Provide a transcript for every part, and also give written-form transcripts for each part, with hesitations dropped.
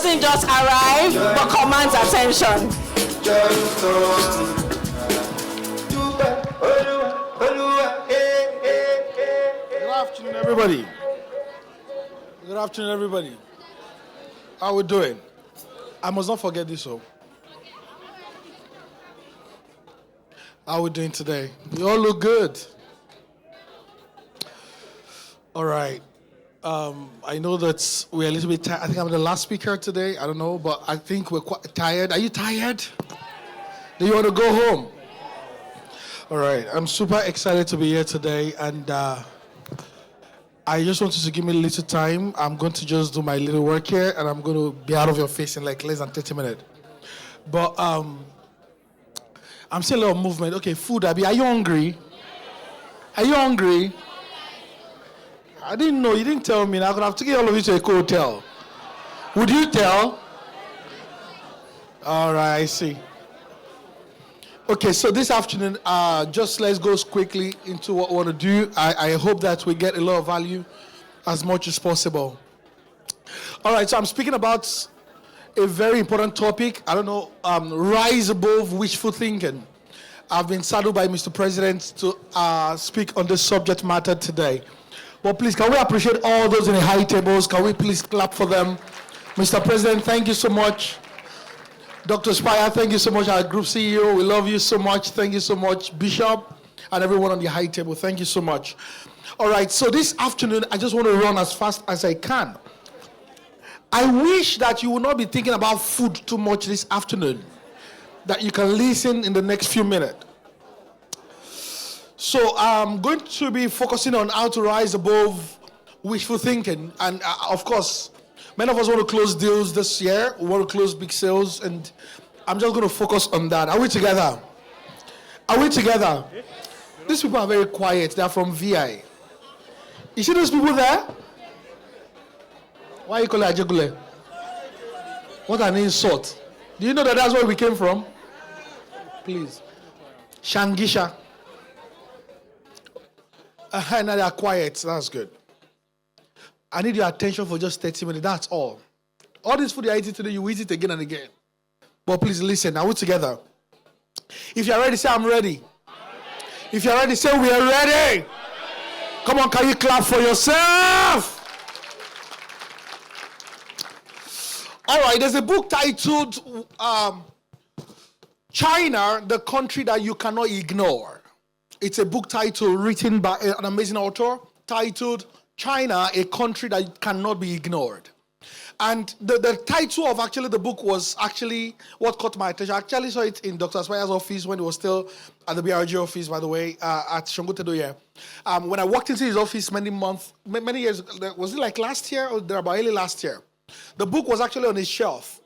doesn't just arrive, but commands attention. Good afternoon, everybody. Good afternoon, everybody. How we doing? I must not forget this, so. How we doing today? You all look good. All right. I know that we're a little bit tired. I think I'm the last speaker today. I don't know, but I think we're quite tired. Are you tired? Do you want to go home? All right. I'm super excited to be here today, and I just want you to give me a little time. I'm going to just do my little work here, and I'm going to be out of your face in like less than 30 minutes. But I'm seeing a lot of movement. Okay, food, Abby. Are you hungry? Are you hungry? I didn't know. You didn't tell me. I could have taken all of you to a hotel. Would you tell? All right, I see. Okay, so this afternoon, just let's go quickly into what we want to do. I hope that we get a lot of value as much as possible. All right, so I'm speaking about a very important topic. I don't know, rise above wishful thinking. I've been saddled by Mr. President to speak on this subject matter today. But please, can we appreciate all those in the high tables? Can we please clap for them? Mr. President, thank you so much. Dr. Spire, thank you so much. Our group CEO, we love you so much. Thank you so much. Bishop and everyone on the high table, thank you so much. All right, so this afternoon, I just want to run as fast as I can. I wish that you will not be thinking about food too much this afternoon, that you can listen in the next few minutes. So I'm going to be focusing on how to rise above wishful thinking. And of course, many of us want to close deals this year. We want to close big sales. And I'm just going to focus on that. Are we together? Are we together? These people are very quiet. They're from VI. You see those people there? Why you call it Ajegule? What an insult. Do you know that that's where we came from? Please. Shangisha. Now they are quiet. That's good. I need your attention for just 30 minutes. That's all. All this food you're eating today, you eat it again and again. But please listen. Are we together? If you're ready, say I'm ready. If you're ready, say we are ready. Come on, can you clap for yourself? All right, there's a book titled China, the Country That You Cannot Ignore. It's a book title written by an amazing author titled China, a Country That Cannot Be Ignored. And the title of actually the book was actually what caught my attention. I actually saw it in Dr. Spire's office when he was still at the BRG office, by the way, at Shongotedoye. When I walked into his office many years, was it like last year or about early last year? The book was actually on his shelf.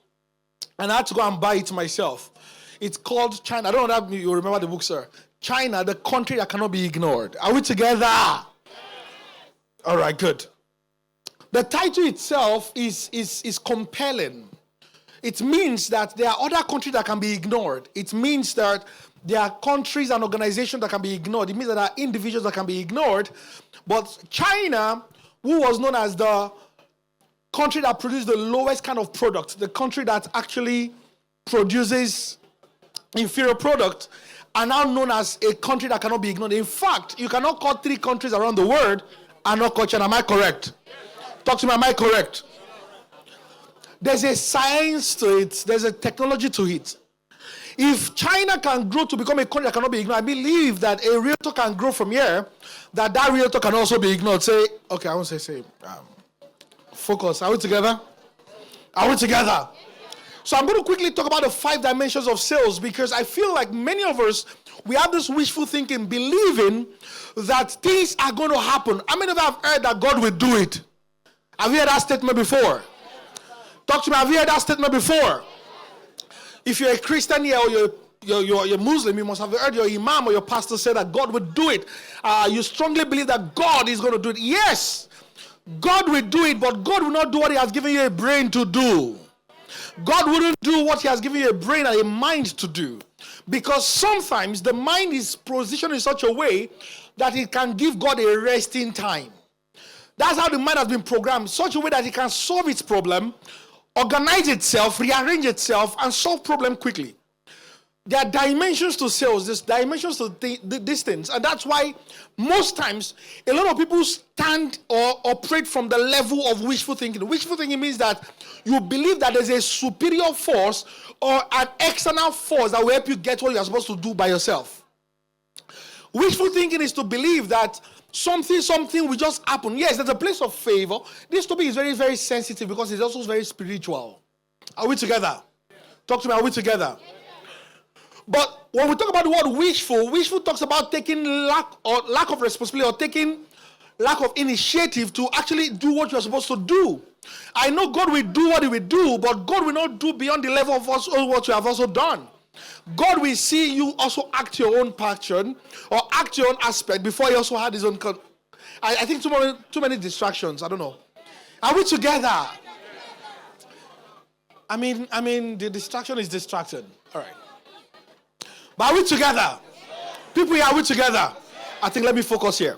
And I had to go and buy it myself. It's called China. I don't know if you remember the book, sir. China, the country that cannot be ignored. Are we together? All right, good. The title itself is compelling. It means that there are other countries that can be ignored. It means that there are countries and organizations that can be ignored. It means that there are individuals that can be ignored. But China, who was known as the country that produced the lowest kind of product, the country that actually produces inferior product, are now known as a country that cannot be ignored. In fact, you cannot call 3 countries around the world and not call China. Am I correct? Talk to me, am I correct? There's a science to it. There's a technology to it. If China can grow to become a country that cannot be ignored, I believe that a realtor can grow from here, that realtor can also be ignored. Say, okay, I won't say, focus. Are we together? Are we together? So I'm going to quickly talk about the 5 dimensions of sales, because I feel like many of us, we have this wishful thinking, believing that things are going to happen. How many of you have heard that God will do it? Have you heard that statement before? Talk to me. Have you heard that statement before? If you're a Christian here or you're Muslim, you must have heard your imam or your pastor say that God will do it. You strongly believe that God is going to do it. Yes, God will do it, but God will not do what He has given you a brain to do. God wouldn't do what He has given you a brain and a mind to do. Because sometimes the mind is positioned in such a way that it can give God a resting time. That's how the mind has been programmed, such a way that it can solve its problem organize itself, rearrange itself, and solve problem quickly. There are dimensions to sales, there's dimensions to these things, and that's why most times a lot of people stand or operate from the level of wishful thinking. Wishful thinking means that you believe that there's a superior force or an external force that will help you get what you're supposed to do by yourself. Wishful thinking is to believe that something will just happen. Yes, there's a place of favor. This topic is very, very sensitive because it's also very spiritual. Are we together? Talk to me, are we together? But when we talk about the word wishful talks about taking lack of responsibility or taking lack of initiative to actually do what you're supposed to do. I know God will do what he will do, but God will not do beyond the level of what you have also done. God will see you also act your own pattern or act your own aspect before he also had his own. I think too many distractions. I don't know. Are we together? I mean, the distraction is distracted. All right. But are we together? People here, are we together? I think let me focus here.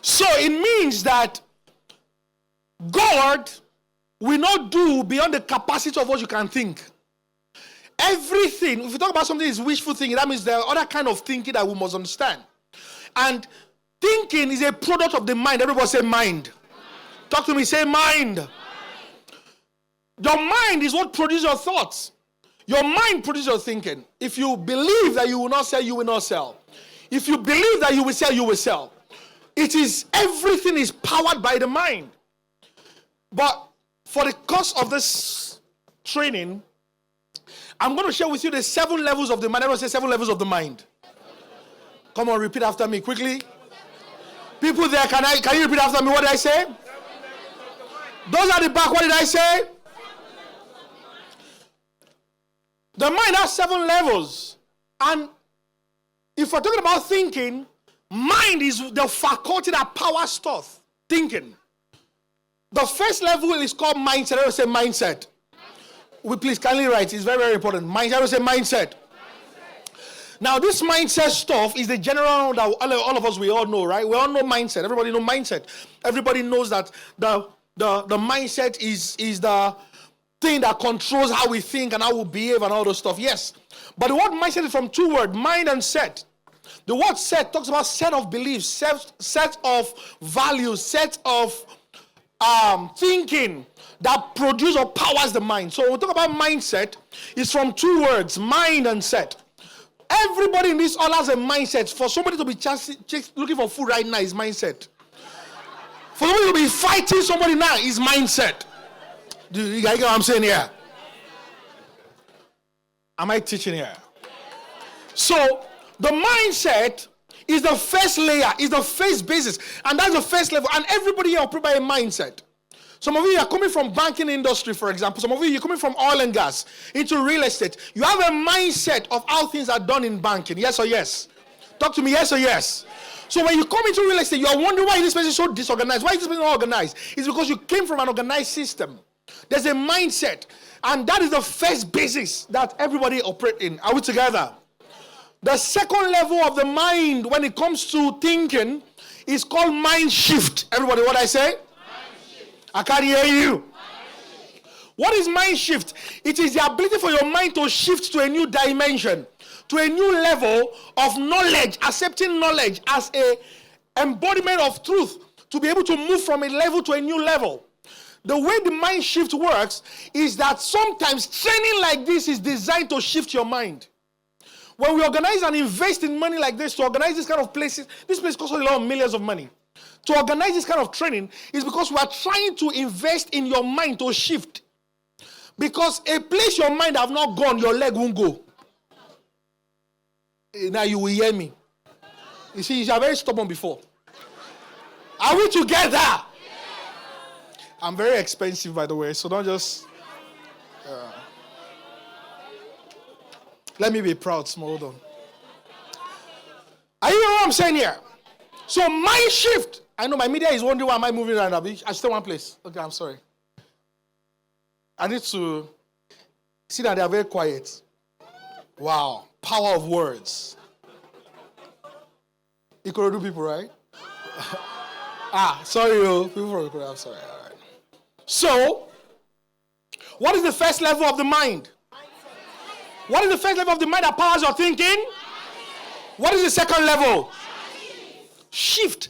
So it means that God will not do beyond the capacity of what you can think. Everything, if you talk about something is wishful thinking, that means there are other kind of thinking that we must understand. And thinking is a product of the mind. Everybody say mind. Talk to me, say mind. Your mind is what produces your thoughts. Your mind produces your thinking. If you believe that you will not sell, you will not sell. If you believe that you will sell, you will sell. Everything is powered by the mind. But for the course of this training, I'm going to share with you the 7 levels of the mind. Everyone say 7 levels of the mind. Come on, repeat after me quickly. People there, can you repeat after me? What did I say? Those at the back, what did I say? The mind has 7 levels. And if we're talking about thinking, mind is the faculty that powers stuff. Thinking. The first level is called mindset. I will say mindset. Please kindly write. It's very, very important. Mindset. I will say mindset. Now, this mindset stuff is the general that all of us, we all know, right? We all know mindset. Everybody knows mindset. Everybody knows that the mindset is the thing that controls how we think and how we behave and all those stuff. Yes. But the word mindset is from 2 words, mind and set. The word set talks about set of beliefs, set of values, set of thinking that produce or powers the mind. So when we talk about mindset, it's from 2 words, mind and set. Everybody in this all has a mindset. For somebody to be looking for food right now is mindset. For somebody to be fighting somebody now is mindset. Do you get what I'm saying here? Am I teaching here? So the mindset is the first layer, is the first basis, and that's the first level. And everybody here operates by a mindset. Some of you are coming from banking industry, for example. Some of you are coming from oil and gas into real estate. You have a mindset of how things are done in banking. Yes or yes? Talk to me. Yes or yes? So when you come into real estate, you are wondering why this person is so disorganized. Why is this person not organized? It's because you came from an organized system. There's a mindset, and that is the first basis that everybody operates in. Are we together? The second level of the mind when it comes to thinking is called mind shift. Everybody, what I say? I can't hear you. What is mind shift? It is the ability for your mind to shift to a new dimension, to a new level of knowledge, accepting knowledge as a embodiment of truth, to be able to move from a level to a new level. The way the mind shift works is that sometimes training like this is designed to shift your mind. When we organize and invest in money like this, to organize this kind of places, this place costs a lot of millions of money. To organize this kind of training is because we are trying to invest in your mind to shift. Because a place your mind have not gone, your leg won't go. Now you will hear me. You see, you are very stubborn before. Are we together? I'm very expensive, by the way, so don't just... let me be proud, small, hold on. Are you hearing what I'm saying here? So mind shift. I know my media is wondering why am I moving around. I stay one place. Okay, I'm sorry. I need to see that they are very quiet. Wow. Power of words. Ikorodu people, right? Sorry, people from Ikorodu. I'm sorry. All right. So, What is the first level of the mind? What is the first level of the mind that powers your thinking? What is the second level? Shift.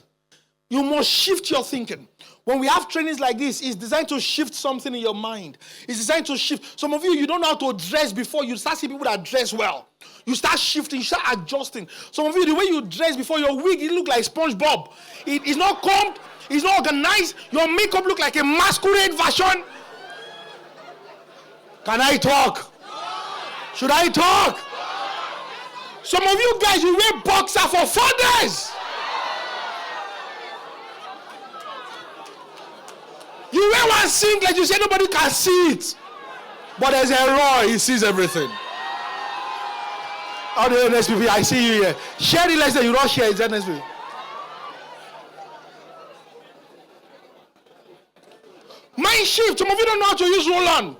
You must shift your thinking. When we have trainings like this, it's designed to shift something in your mind. It's designed to shift. Some of you don't know how to dress before. You start seeing people that dress well. You start shifting, you start adjusting. Some of you, the way you dress before, your wig, it look like SpongeBob. It's not combed. It's not organized. Your makeup look like a masquerade version. Can I talk? Should I talk? Some of you guys, you wear boxer for 4 days. You wear one singlet, you say nobody can see it. But there's a Roy, he sees everything. All the NSPP, I see you here. Share the lesson, you don't share it, NSPP. Mind shift, some of you don't know how to use roll-on.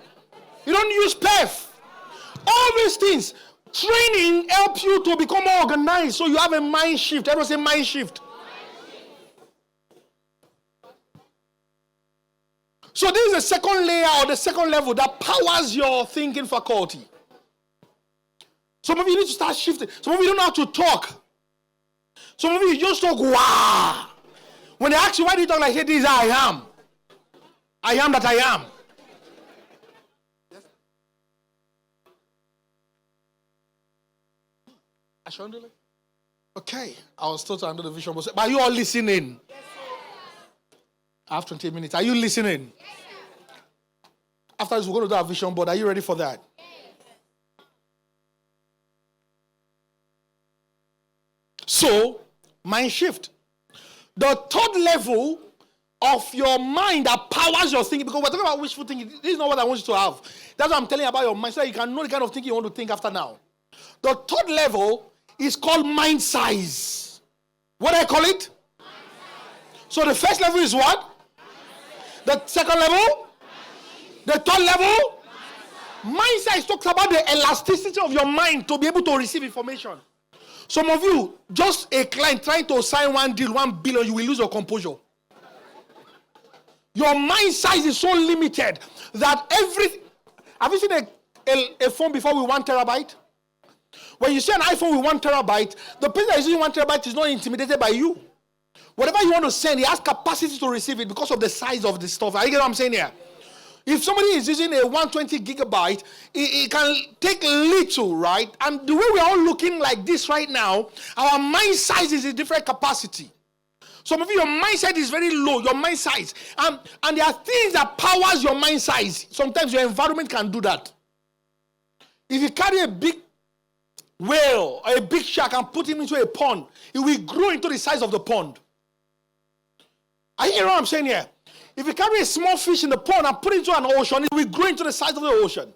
You don't use PEF. All these things, training helps you to become more organized. So you have a mind shift. Everyone say mind shift. So this is the second layer or the second level that powers your thinking faculty. Some of you need to start shifting. Some of you don't know how to talk. Some of you just talk, wow. When they ask you, why do you talk like this? Is I am. I am that I am. Okay, I was told to handle the vision, but are you all listening? Yes, I have 20 minutes. Are you listening? Yes, after this, we're going to do our vision board. Are you ready for that? Yes. So, mind shift. The third level of your mind that powers your thinking, because we're talking about wishful thinking. This is not what I want you to have. That's what I'm telling you about your mind, so that you can know the kind of thinking you want to think after now. The third level is called mind size. What do I call it? So the first level is what? The second level? The third level? Mind size talks about the elasticity of your mind to be able to receive information. Some of you, just a client trying to sign one deal, 1 billion, you will lose your composure. Your mind size is so limited that have you seen a phone before with 1 terabyte? When you see an iPhone with 1 terabyte, the person that is using 1 terabyte is not intimidated by you. Whatever you want to send, he has capacity to receive it because of the size of the stuff. Are you getting what I'm saying here? If somebody is using a 120 gigabyte, it can take little, right? And the way we are all looking like this right now, our mind size is a different capacity. Some of you, your mind size is very low, your mind size. And there are things that powers your mind size. Sometimes your environment can do that. If you carry a big whale or a big shark and put him into a pond, it will grow into the size of the pond. Are you hearing what I'm saying here? If you carry a small fish in the pond and put it into an ocean, it will grow into the size of the ocean.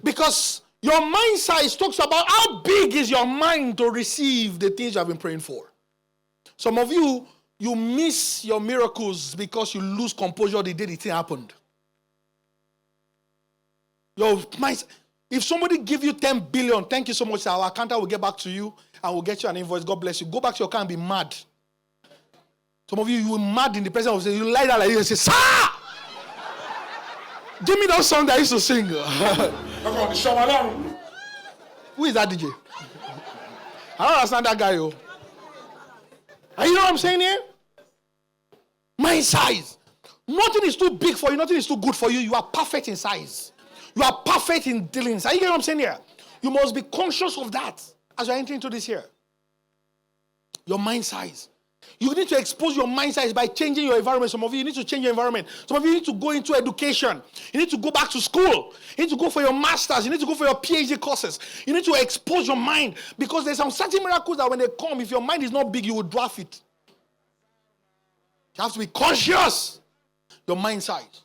Because your mind size talks about how big is your mind to receive the things you have been praying for. Some of you, you miss your miracles because you lose composure the day the thing happened. Your mind, if somebody give you 10 billion, thank you so much, our accountant will get back to you and will get you an invoice. God bless you. Go back to your car and be mad. Some of you, you were mad in the presence of, you lie down like this and say, sir! Give me that song that I used to sing. Who is that DJ? I don't understand that guy, yo. And you know what I'm saying here? My size. Nothing is too big for you. Nothing is too good for you. You are perfect in size. You are perfect in dealings. Are you getting what I'm saying here? You must be conscious of that as you're entering into this year. Your mind size. You need to expose your mind size by changing your environment. Some of you need to change your environment. Some of you need to go into education. You need to go back to school. You need to go for your masters. You need to go for your PhD courses. You need to expose your mind because there's some certain miracles that when they come, if your mind is not big, you will dwarf it. You have to be conscious. Your mind size.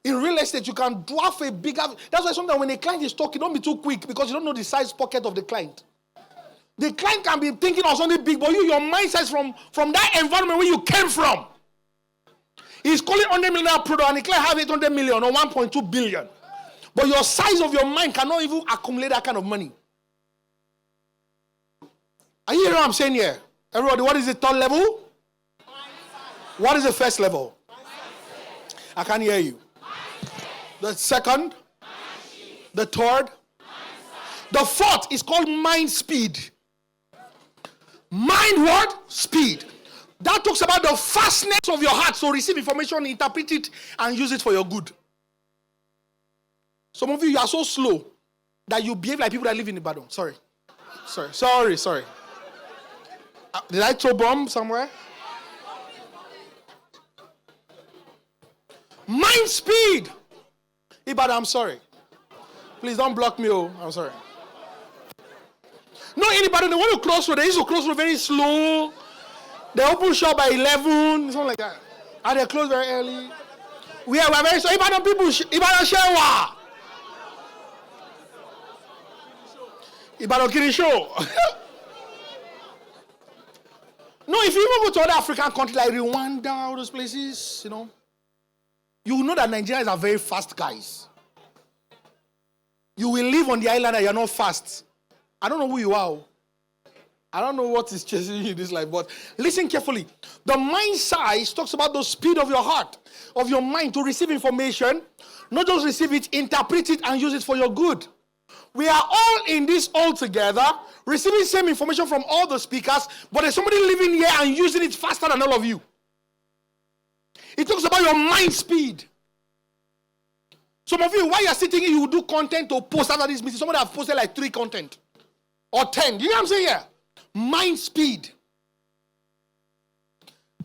In real estate, you can dwarf a bigger. That's why sometimes when a client is talking, don't be too quick because you don't know the size pocket of the client. The client can be thinking of something big, but your mind size from that environment where you came from. He's calling 100 million product and the client have 800 million or 1.2 billion. But your size of your mind cannot even accumulate that kind of money. Are you hearing what I'm saying here? Everybody, what is the third level? What is the first level? I can't hear you. The second? The third. The fourth is called mind speed. Mind what? Speed. That talks about the fastness of your heart to receive information, interpret it, and use it for your good. Some of you are so slow that you behave like people that live in Ibadan. Sorry. Did I throw bomb somewhere? Mind speed. Ibadan, I'm sorry. Please don't block me. Oh, I'm sorry. No, anybody, they want to close road. They used to close road very slow. They open shop by 11, something like that. And they close very early. We are very slow. Ibadan people, Ibadan Shewa. Ibadan Kiri show. No, if you even go to other African countries like Rwanda, all those places, you will know that Nigerians are very fast guys. You will live on the island and you're not fast. I don't know who you are. I don't know what is chasing you in this life, but listen carefully. The mind size talks about the speed of your heart, of your mind to receive information, not just receive it, interpret it, and use it for your good. We are all in this all together, receiving same information from all the speakers, but there's somebody living here and using it faster than all of you. It talks about your mind speed. Some of you, while you're sitting here, you will do content to post after this meeting. Somebody have posted like 3 content or 10. You know what I'm saying here? Mind speed.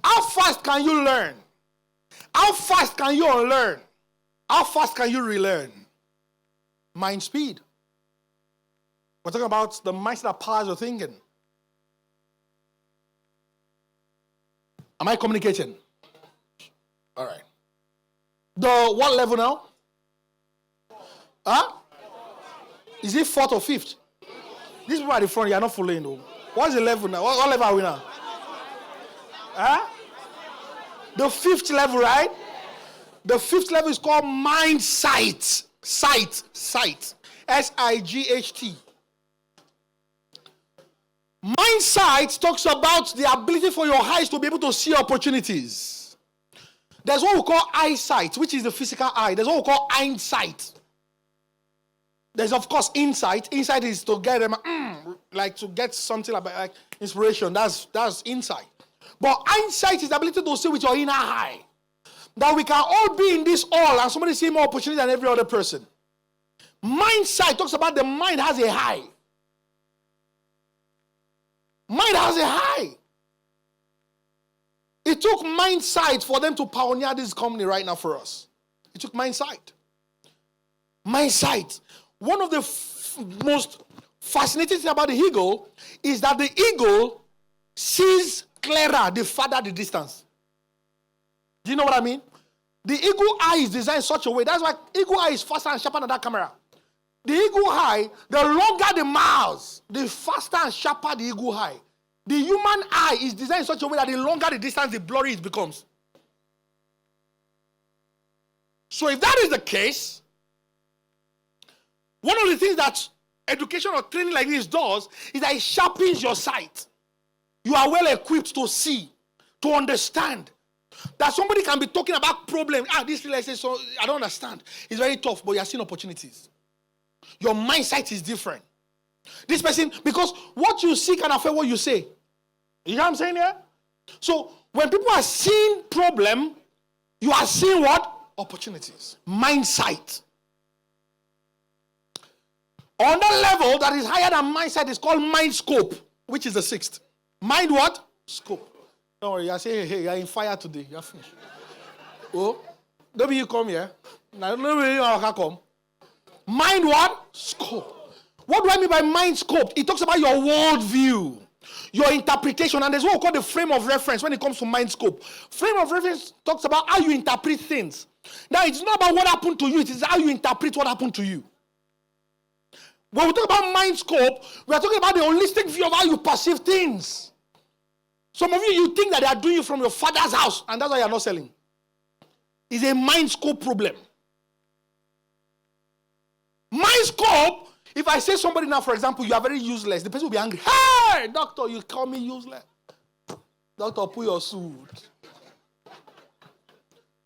How fast can you learn? How fast can you unlearn? How fast can you relearn? Mind speed. We're talking about the mindset that powers your thinking. Am I communicating? All right. The what level now? Huh? Is it 4th or 5th? These people at the front, you are not following though. What's the level now? What level are we now? Huh? The 5th level, right? The 5th level is called mind sight. Sight. S-I-G-H-T. Mind sight talks about the ability for your eyes to be able to see opportunities. There's what we call eyesight, which is the physical eye. There's what we call hindsight. There's, of course, insight. Insight is to get them, like to get something like inspiration. That's insight. But hindsight is the ability to see with your inner eye. That we can all be in this all and somebody see more opportunity than every other person. Mind sight talks about the mind has a high. Mind has a high. It took mind sight for them to pioneer this company right now for us. It took mind sight. Mind sight. One of the most fascinating things about the eagle is that the eagle sees clearer the farther the distance. Do you know what I mean? The eagle eye is designed in such a way. That's why eagle eye is faster and sharper than that camera. The eagle eye, the longer the miles, the faster and sharper the eagle eye. The human eye is designed in such a way that the longer the distance, the blurry it becomes. So if that is the case, one of the things that education or training like this does is that it sharpens your sight. You are well equipped to see, to understand. That somebody can be talking about problems. This relationship, so I don't understand. It's very tough, but you are seeing opportunities. Your mindset is different. This person, because what you see can affect what you say. You know what I'm saying here? So when people are seeing problem, you are seeing what? Opportunities. Mindset. On that level that is higher than mindset is called mind scope, which is the 6th. Mind what? Scope. Don't worry, I say, hey, you're in fire today. You're finished. Oh, maybe you come here. Now, nobody you come. Mind what? Scope. What do I mean by mind scope? It talks about your worldview, your interpretation, and there's what we call the frame of reference when it comes to mind scope. Frame of reference talks about how you interpret things. Now, it's not about what happened to you, it is how you interpret what happened to you. When we talk about mind scope, we are talking about the holistic view of how you perceive things. Some of you think that they are doing you from your father's house, and that's why you are not selling. It's a mind scope problem. Mind scope, if I say somebody now, for example, you are very useless, the person will be angry. Hey, doctor, you call me useless. Doctor, put your suit.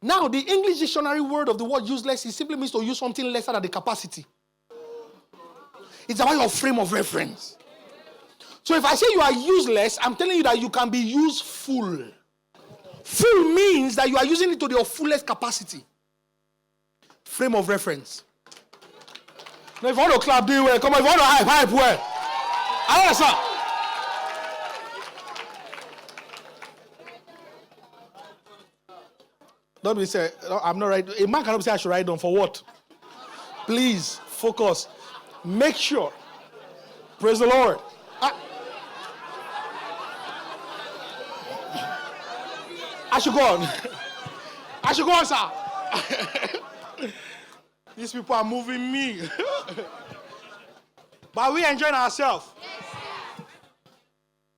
Now, the English dictionary word of the word useless, it simply means to use something lesser than the capacity. It's about your frame of reference. So if I say you are useless, I'm telling you that you can be useful. Full means that you are using it to your fullest capacity. Frame of reference. Now if you want to clap, do it well. Come on, if you want to hype well. I understand. Don't be say, I'm not right. A man cannot say I should write down for what? Please focus. Make sure. Praise the Lord. I should go on. I should go on, sir. These people are moving me. But we enjoying ourselves.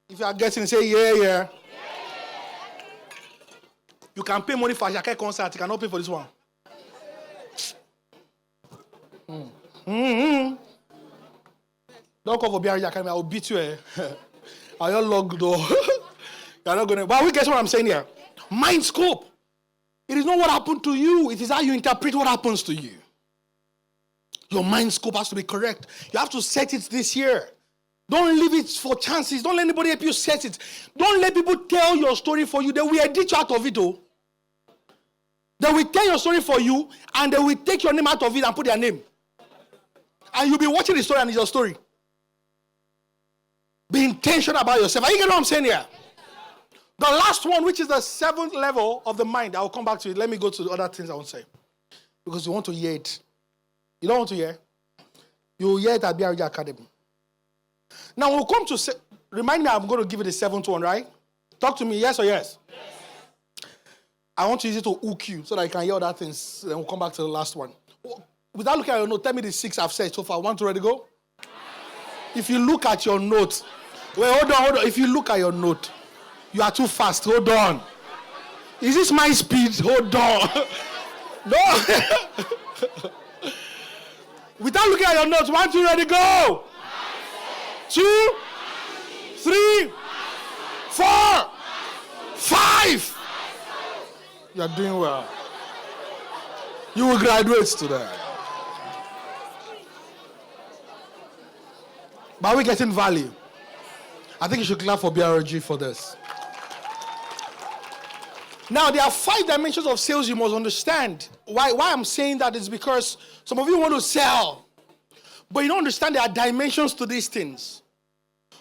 If you are getting, say yeah. You can pay money for a Jacquet concert. You cannot pay for this one. Don't come for BR Jacquet. I will beat you. I'll just log door. You're not going to. But we guess what I'm saying here. Mind scope. It is not what happened to you. It is how you interpret what happens to you. Your mind scope has to be correct. You have to set it this year. Don't leave it for chances. Don't let anybody help you set it. Don't let people tell your story for you. They will edit you out of it, though. They will tell your story for you, and they will take your name out of it and put their name. And you'll be watching the story, and it's your story. Be intentional about yourself. Are you getting what I'm saying here? The last one, which is the 7th level of the mind, I will come back to it. Let me go to the other things I want to say. Because you want to hear it. You don't want to hear? You will hear it at BRG Academy. Now, we'll come to, remind me, I'm going to give you the 7th one, right? Talk to me, yes or yes? Yes. I want to use it to hook you so that you can hear other things. Then we'll come back to the last one. Without looking at your note, tell me the 6 I've said so far. 1, 2, ready, go? If you look at your note, wait, hold on. If you look at your note, you are too fast. Hold on. Is this my speed? Hold on. No. Without looking at your notes, 1, 2, ready, go. 2, 3, 4, 5. You are doing well. You will graduate today. But are we getting value? I think you should clap for BRG for this. Now, there are 5 dimensions of sales you must understand. Why I'm saying that is because some of you want to sell, but you don't understand there are dimensions to these things.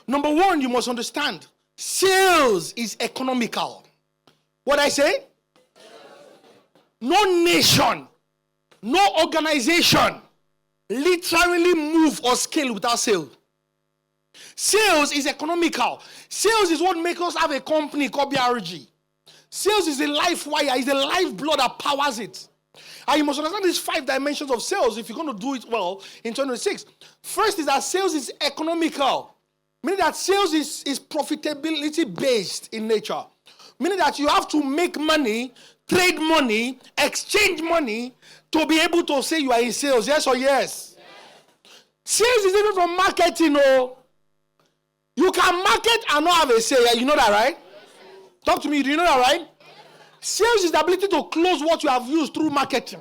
Number 1, you must understand, sales is economical. What I say? No nation, no organization literally move or scale without sales. Sales is economical. Sales is what makes us have a company called BRG. Sales is the life wire, is the lifeblood that powers it. And you must understand these 5 dimensions of sales if you're going to do it well in 2026. First is that sales is economical, meaning that sales is profitability based in nature. Meaning that you have to make money, trade money, exchange money to be able to say you are in sales. Yes or yes? Sales is different from marketing. Oh. You can market and not have a sale. You know that, right? Talk to me. Do you know that, right? Sales is the ability to close what you have used through marketing.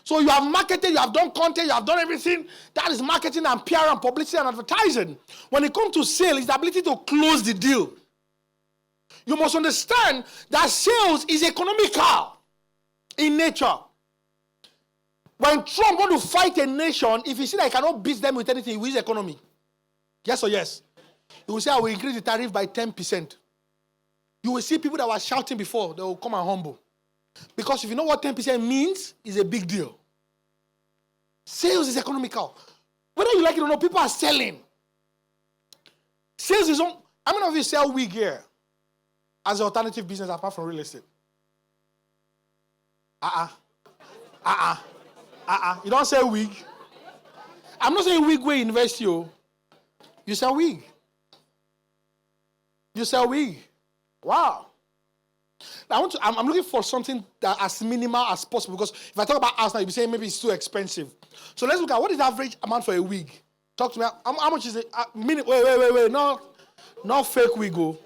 So you have marketed, you have done content, you have done everything. That is marketing and PR and publicity and advertising. When it comes to sales, it's the ability to close the deal. You must understand that sales is economical in nature. When Trump wants to fight a nation, if he see that he cannot beat them with anything, he wins the economy. Yes or yes? He will say, I will increase the tariff by 10%. You will see people that were shouting before, they will come and humble. Because if you know what 10% means, it's a big deal. Sales is economical. Whether you like it or not, people are selling. Sales is on. How many of you sell wig here as an alternative business apart from real estate? You don't sell wig. I'm not saying wig where you invest you. You sell wig. You sell wig. Wow. Now I'm looking for something that as minimal as possible, because if I talk about house now, you'll be saying maybe it's too expensive. So let's look at what is the average amount for a wig. Talk to me. How much is it? Wait. No, not fake wig. Oh.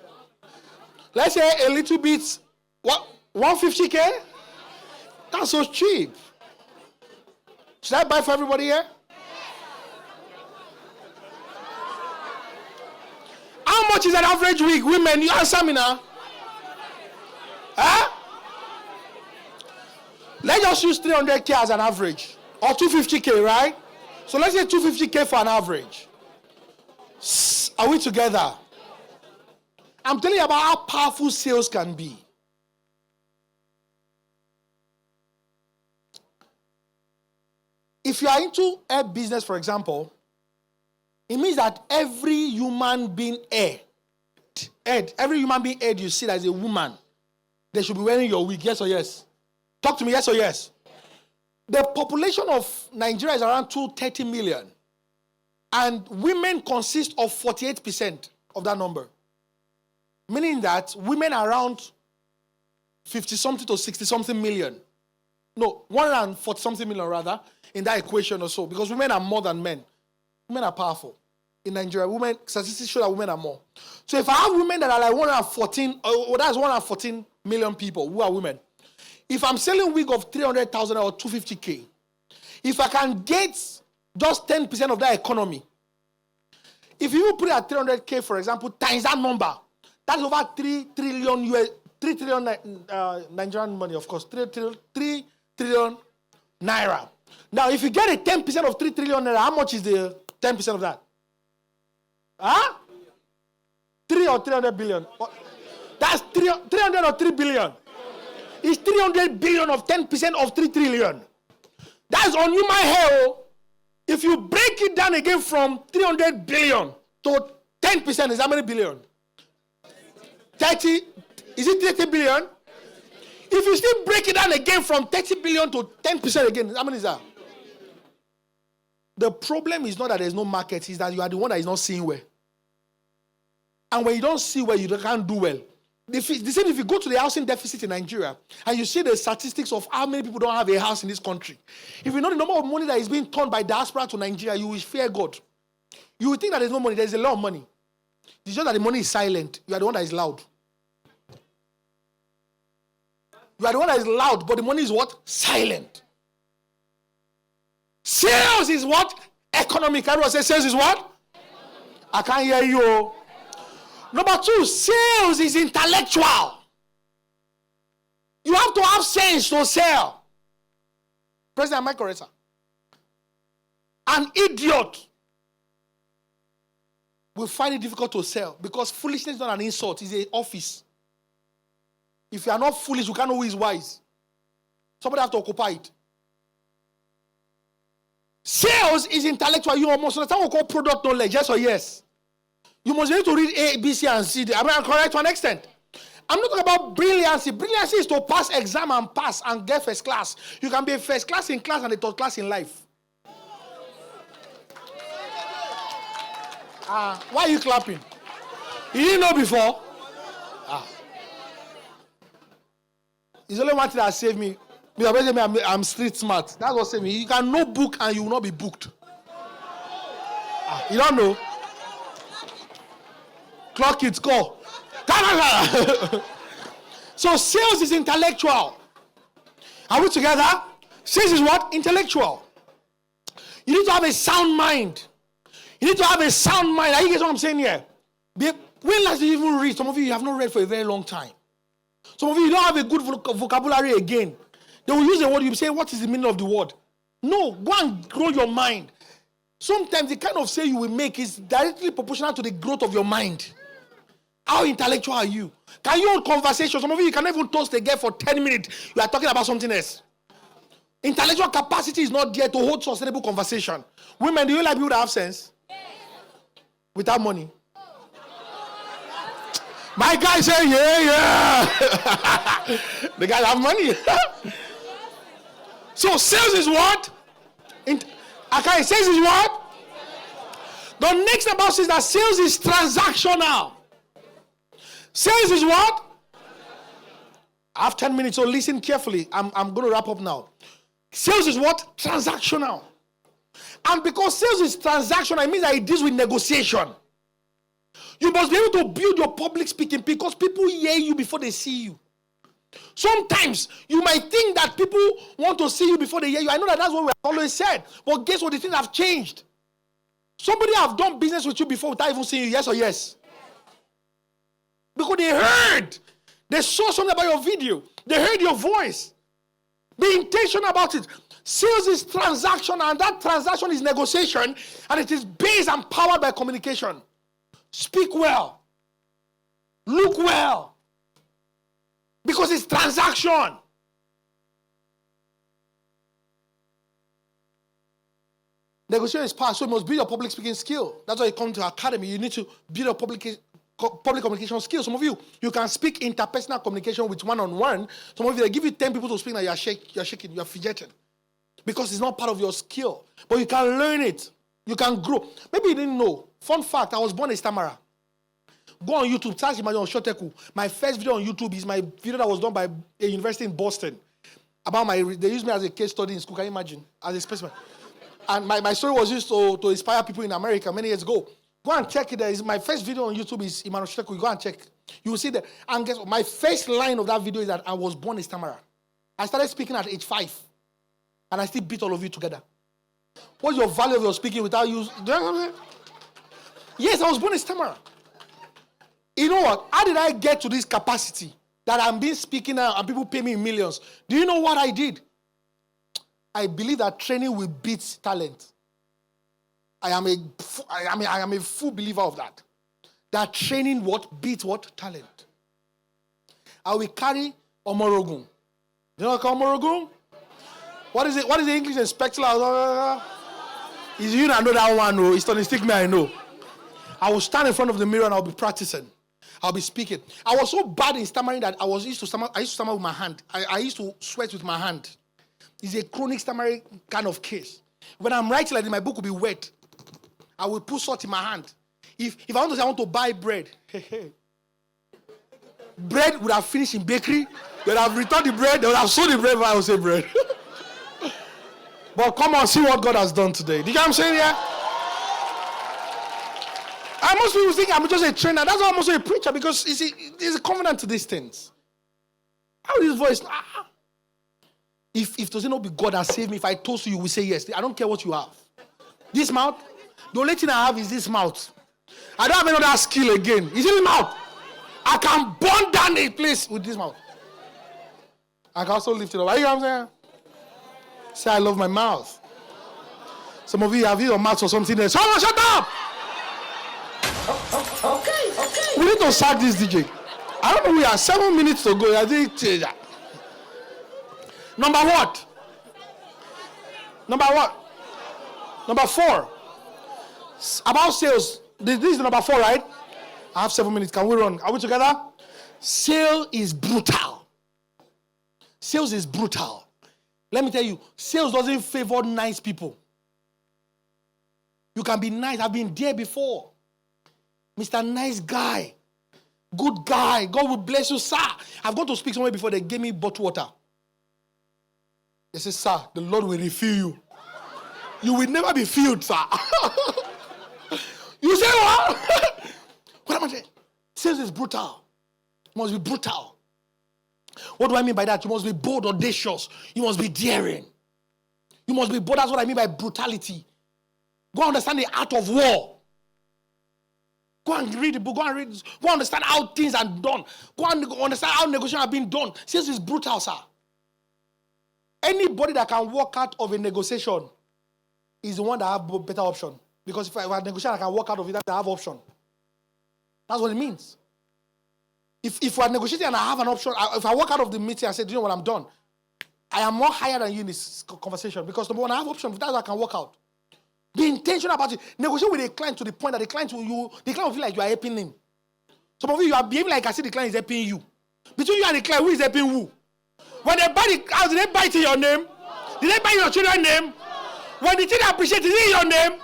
Let's say a little bit. What? 150K? That's so cheap. Should I buy for everybody here? much is an average week? Women, you answer me now. Huh? Let's just use 300K as an average. Or 250K, right? So let's say 250K for an average. Are we together? I'm telling you about how powerful sales can be. If you are into air business, for example, it means that every human being every human being you see as a woman, they should be wearing your wig, yes or yes? Talk to me, yes or yes? The population of Nigeria is around 230 million. And women consist of 48% of that number. Meaning that women are around 50-something to 60-something million. No, 140-something million rather, in that equation or so. Because women are more than men. Women are powerful. In Nigeria, statistics show that women are more. So if I have women that are like 114 million people who are women, if I'm selling a wig of 300,000 or 250K, if I can get just 10% of that economy, if you put it at 300K, for example, times that number, that's over 3 trillion Nigerian money, of course, 3 trillion naira. Now, if you get a 10% of 3 trillion naira, how much is the 10% of that? Huh? 3 or 300 billion? That's 300 or 3 billion. It's 300 billion of 10% of 3 trillion. That's on human hair. If you break it down again from 300 billion to 10%, is how many billion? 30. Is it 30 billion? If you still break it down again from 30 billion to 10% again, how many is that? The problem is not that there's no market, it's that you are the one that is not seeing well. And when you don't see well, you can't do well. The same if you go to the housing deficit in Nigeria and you see the statistics of how many people don't have a house in this country, if you know the number of money that is being turned by diaspora to Nigeria, you will fear God. You will think that there's no money. There's a lot of money. It's just that the money is silent. You are the one that is loud. You are the one that is loud, but the money is what? Silent. Sales is what? Economic. Everyone say sales is what? I can't hear you. Number 2, sales is intellectual. You have to have sense to sell. President, am I correct, sir? An idiot will find it difficult to sell because foolishness is not an insult, it's an office. If you are not foolish, you can't know who is wise. Somebody have to occupy it. Sales is intellectual. You must understand what we call product knowledge, yes or yes? You must be able to read A, B, C, and C. Am I correct to an extent? I'm not talking about brilliancy. Brilliancy is to pass exam and pass and get first class. You can be a first class in class and a third class in life. Why are you clapping? You didn't know before? It's only one thing that saved me. I'm street smart. That's what saved me. You can know book and you will not be booked. You don't know? Clock it, go. So sales is intellectual. Are we together? Sales is what? Intellectual. You need to have a sound mind. You need to have a sound mind. Are you getting what I'm saying here? When last did you even read? Some of you have not read for a very long time. Some of you don't have a good vocabulary again. They will use the word, you say, what is the meaning of the word? No, go and grow your mind. Sometimes the kind of sale you will make is directly proportional to the growth of your mind. How intellectual are you? Can you hold conversation? Some of you cannot even toast a girl for 10 minutes. You are talking about something else. Intellectual capacity is not there to hold sustainable conversation. Women, do you like people that have sense? Yes. Without money? My guy say, yeah. The guy have money. So sales is what? Sales is what? The next about says that sales is transactional. Sales is what? I have 10 minutes, so listen carefully. I'm going to wrap up now. Sales is what? Transactional. And because sales is transactional, it means that it deals with negotiation. You must be able to build your public speaking because people hear you before they see you. Sometimes you might think that people want to see you before they hear you. I know that that's what we have always said. But guess what? The things have changed. Somebody have done business with you before without even seeing you. Yes or yes? Because they heard. They saw something about your video. They heard your voice. Be intentional about it. Sales is transaction, and that transaction is negotiation, and it is based and powered by communication. Speak well. Look well. Because it's transaction. Negotiation is power, so you must build your public speaking skill. That's why you come to academy. You need to build your public communication skills. Some of you can speak interpersonal communication with one-on-one. Some of you, they give you 10 people to speak, and you're shaking, you're fidgeting. Because it's not part of your skill. But you can learn it. You can grow. Maybe you didn't know. Fun fact, I was born a stammerer. Go on YouTube, search Emmanuel Osoteku. My first video on YouTube is my video that was done by a university in Boston. They used me as a case study in school, can you imagine? As a specimen. And my story was used to inspire people in America many years ago. Go and check it. My first video on YouTube is Emmanuel Osoteku. Go and check. You will see that. And guess what? My first line of that video is that I was born a stammerer. I started speaking at age 5. And I still beat all of you together. What's your value of your speaking without you? Yes, I was born a stammerer. You know what? How did I get to this capacity that I'm being speaking now and people pay me millions? Do you know what I did? I believe that training will beat talent. I am a full believer of that. That training beats talent. I will carry Omorogun. You know what Omorogun? What is it? What is the English and spectacular? Is you not know that one? No, it's on stick me. I know. I will stand in front of the mirror and I'll be practicing. I'll be speaking. I was so bad in stammering that I used to stammer with my hand. I used to sweat with my hand. It's a chronic stammering kind of case. When I'm writing like this, my book will be wet. I will put salt in my hand. If I want to say I want to buy bread, bread would have finished in bakery. They would have returned the bread. They would have sold the bread before I would say bread. But come on, see what God has done today. Do you get what I'm saying here? And most people think I'm just a trainer. That's why I'm also a preacher, because it's a covenant to these things. How is this voice? If does it not be God that saved me, if I told you, you will say yes. I don't care what you have. This mouth, the only thing I have is this mouth. I don't have any other skill again. Is it the mouth? I can burn down a place with this mouth. I can also lift it up. Are you know what I'm saying? Say I love my mouth. Some of you have your mouth or something there. Someone shut up! Okay. We need to sack this DJ. I don't know, we have 7 minutes to go. I think Number what? Number 4. About sales. This is number 4, right? I have 7 minutes. Can we run? Are we together? Sale is brutal. Sales is brutal. Let me tell you, sales doesn't favor nice people. You can be nice. I've been there before. Mr. Nice Guy. Good guy. God will bless you, sir. I've gone to speak somewhere before. They gave me bottled water. They said, sir, the Lord will refill you. You will never be filled, sir. You say what? What am I saying? Sales is brutal. It must be brutal. What do I mean by that? You must be bold, audacious. You must be daring. You must be bold. That's what I mean by brutality. Go understand the art of war. Go and read the book. Go and understand how things are done. Go and understand how negotiations have been done. Sales is brutal, sir. Anybody that can walk out of a negotiation is the one that have better option. Because if I negotiate, I can walk out of it, I have option. That's what it means. If we're negotiating and I have an option, if I walk out of the meeting and say, do you know what, I'm done, I am more higher than you in this conversation. Because number one, I have option. That's I can walk out. Be intentional about it. Negotiate with a client to the point that the client will feel like you are helping him. Some of you are behaving like I see the client is helping you. Between you and the client, who is helping who? When they buy the house, did they buy it in your name? Did they buy your children's name? When the thing appreciate, is it in your name?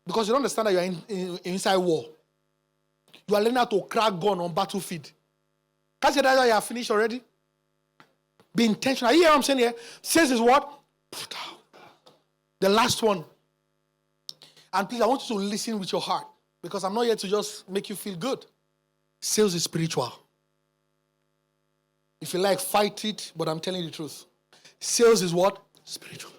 Because you don't understand that you are inside war. You are learning how to crack gun on battlefield. Can't say that you are finished already? Be intentional. You hear what I'm saying here? Sales is what? The last one. And please, I want you to listen with your heart. Because I'm not here to just make you feel good. Sales is spiritual. If you like, fight it, but I'm telling you the truth. Sales is what? Spiritual.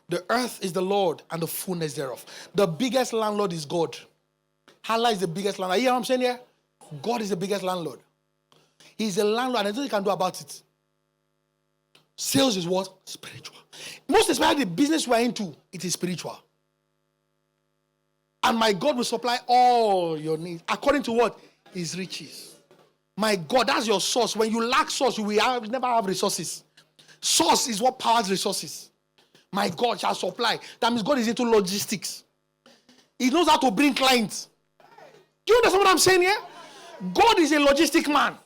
The earth is the Lord and the fullness thereof. The biggest landlord is God. Allah is the biggest landlord. You hear what I'm saying here? God is the biggest landlord. He's a landlord and there's nothing you can do about it. Sales is what? Spiritual. Most especially the business we're into, it is spiritual. And my God will supply all your needs according to what? His riches. My God, that's your source. When you lack source, you will never have resources. Source is what powers resources. My God shall supply. That means God is into logistics. He knows how to bring clients. Do you understand what I'm saying here? God is a logistic man.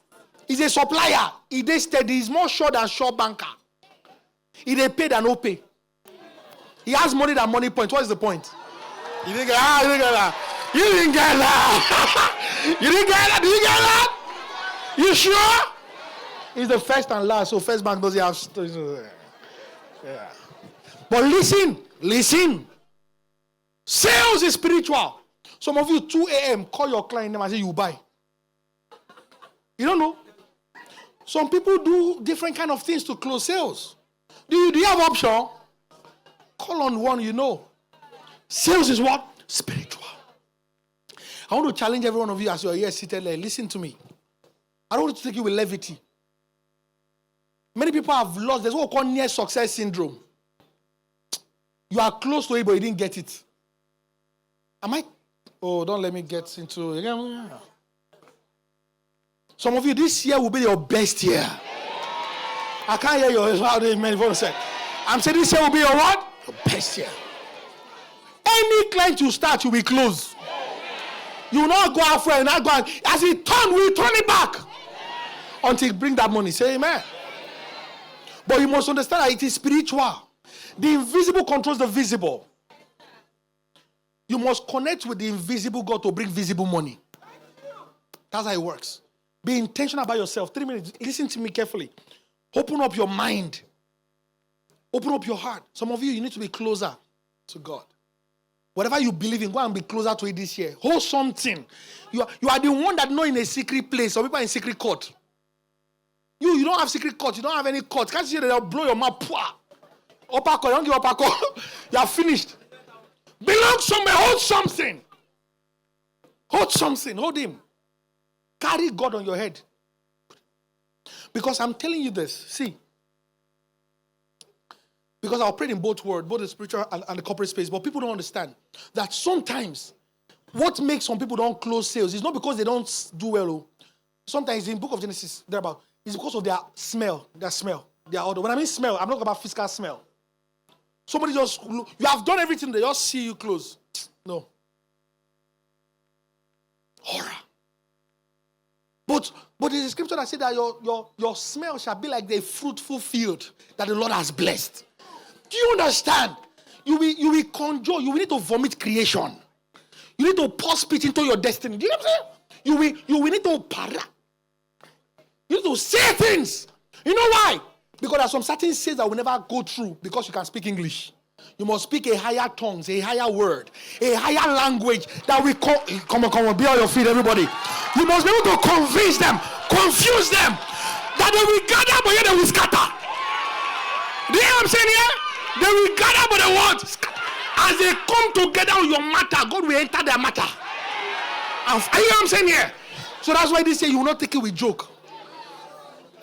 He's a supplier. He is steady. He's more sure than sure banker. He dey pay than no pay. He has money than money point. What is the point? You didn't get that. You didn't get that. You didn't get that. You didn't get that. Did you get that? You sure? He's the first and last. So first bank doesn't have. Yeah. But listen. Sales is spiritual. Some of you 2 a.m. call your client name and say you buy. You don't know. Some people do different kind of things to close sales. Do you have option? Call on one you know. Sales is what? Spiritual. I want to challenge every one of you as you are here seated there. Listen to me. I don't want to take you with levity. Many people have lost. There's what we call near success syndrome. You are close to it, but you didn't get it. Am I? Oh, don't let me get into it. Some of you, this year will be your best year. I can't hear your amen for a sec. I'm saying this year will be your what? Your best year. Any client you start, you will close. You will not go halfway, not go. As it turn, we turn it back until you bring that money. Say amen. But you must understand that it is spiritual. The invisible controls the visible. You must connect with the invisible God to bring visible money. That's how it works. Be intentional about yourself. 3 minutes. Listen to me carefully. Open up your mind. Open up your heart. Some of you, you need to be closer to God. Whatever you believe in, go and be closer to it this year. Hold something. You are the one that know in a secret place. Some people are in secret court. You don't have secret court. You don't have any court. Can't you see that they'll blow your mouth? Upper court. You don't give upper court. You are finished. Belong somewhere. Hold something. Hold something. Hold him. Carry God on your head. Because I'm telling you this. See. Because I operate in both worlds, both the spiritual and the corporate space. But people don't understand that sometimes what makes some people don't close sales is not because they don't do well. Sometimes in the book of Genesis, thereabout, it's because of their smell. Their odor. When I mean smell, I'm not talking about physical smell. Somebody just, you have done everything, they just see you close. No. Horror. But there's a scripture that says that your smell shall be like the fruitful field that the Lord has blessed. Do you understand? You will conjure, you will need to vomit creation. You need to pour spit into your destiny. Do you know what I'm saying? You will need to para. You need to say things. You know why? Because there are some certain sales that will never go through because you can speak English. You must speak a higher tongues, a higher word, a higher language that we call. Come on, be on your feet, everybody. You must be able to convince them, confuse them, that they will gather, but yet they will scatter. Do you know what I'm saying here? They will gather, but they won't scatter. As they come together on your matter, God will enter their matter. And, you know what I'm saying here? So that's why they say you will not take it with joke.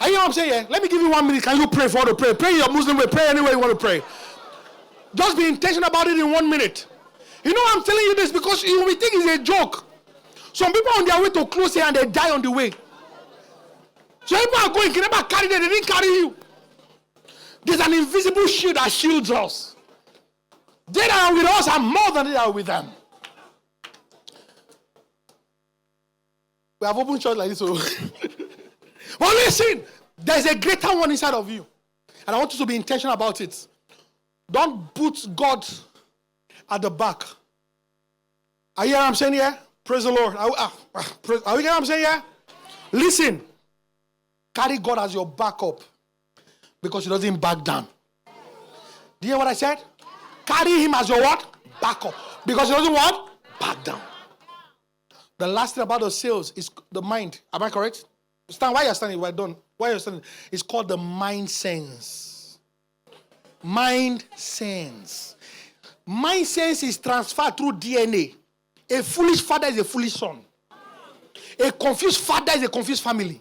You know what I'm saying here? Let me give you 1 minute. Can you pray for all to pray? Pray your Muslim way. Pray any way you want to pray. Just be intentional about it in 1 minute. You know I'm telling you this because you will think it's a joke. Some people are on their way to close here and they die on the way. So people are going, can never carry them, they didn't carry you. There's an invisible shield that shields us. They that are with us are more than they are with them. We have opened church like this. So. But listen, there's a greater one inside of you. And I want you to be intentional about it. Don't put God at the back. Are you hearing what I'm saying here? Praise the Lord. Are you hearing what I'm saying here? Listen. Carry God as your backup. Because he doesn't back down. Do you hear what I said? Carry him as your what? Backup. Because he doesn't what? Back down. The last thing about the sales is the mind. Am I correct? Stand. Why you're standing? We're done. Why you're standing? It's called the mind sense. Mind sense. Mind sense is transferred through DNA. A foolish father is a foolish son. A confused father is a confused family.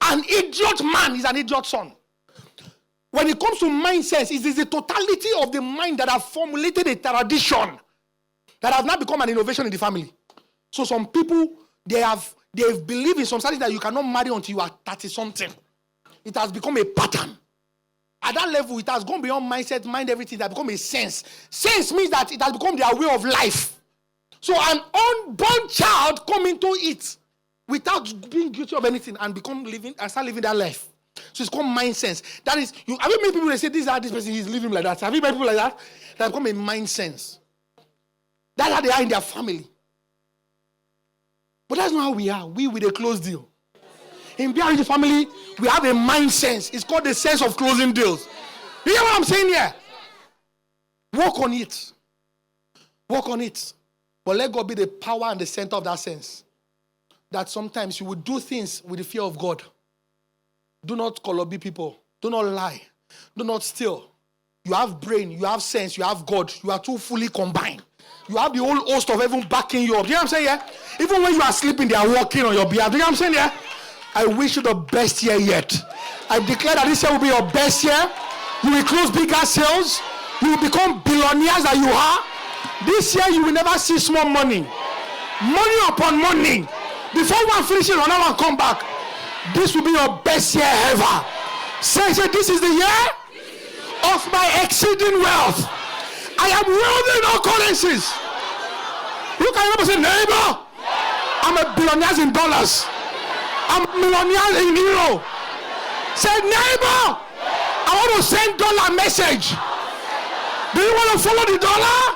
An idiot man is an idiot son. When it comes to mindsets, it is the totality of the mind that have formulated a tradition that has now become an innovation in the family. So some people, they've believed in some studies that you cannot marry until you are 30-something. It has become a pattern. At that level, it has gone beyond mindset, mind, everything. It has become a sense. Sense means that it has become their way of life. So an unborn child come into it without being guilty of anything and start living that life. So it's called mind sense. That is, have you met people that say this person is living like that? Have you met people like that? That have become a mind sense. That's how they are in their family. But that's not how we are. We with a closed deal. In BRG family, we have a mind sense. It's called the sense of closing deals. You hear what I'm saying here? Work on it. Work on it. But let God be the power and the center of that sense. That sometimes you will do things with the fear of God. Do not kolobi people. Do not lie. Do not steal. You have brain, you have sense, you have God. You are two fully combined. You have the whole host of heaven backing you up. You know what I'm saying? Yeah? Even when you are sleeping, they are working on your behalf. You know what I'm saying? Yeah? I wish you the best year yet. I declare that this year will be your best year. You will close bigger sales. You will become billionaires that you are. This year you will never see small money. Money upon money. Before one finishes, another one come back. This will be your best year ever. Say, this is the year of my exceeding wealth. I am wealthy in all currencies. You can never say, neighbor, I'm a billionaire in dollars. I'm a millionaire in euro. Say, neighbor, I want to send dollar message. Do you want to follow the dollar?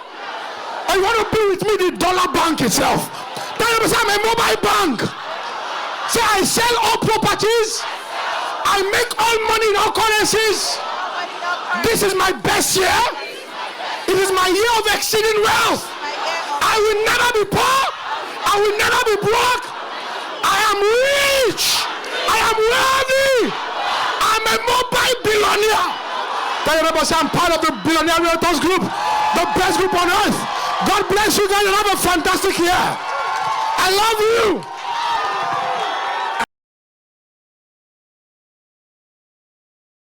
Or you want to be with me the dollar bank itself? Tell you, I'm a mobile bank. Say, I sell all properties. I make all money in all currencies. This is my best year. It is my year of exceeding wealth. I will never be poor. I will never be broke. I am rich. I am wealthy. I'm a mobile billionaire. Tell your neighbor, say, I'm part of the Billionaire Realtors group, the best group on earth. God bless you guys and have a fantastic year. I love you.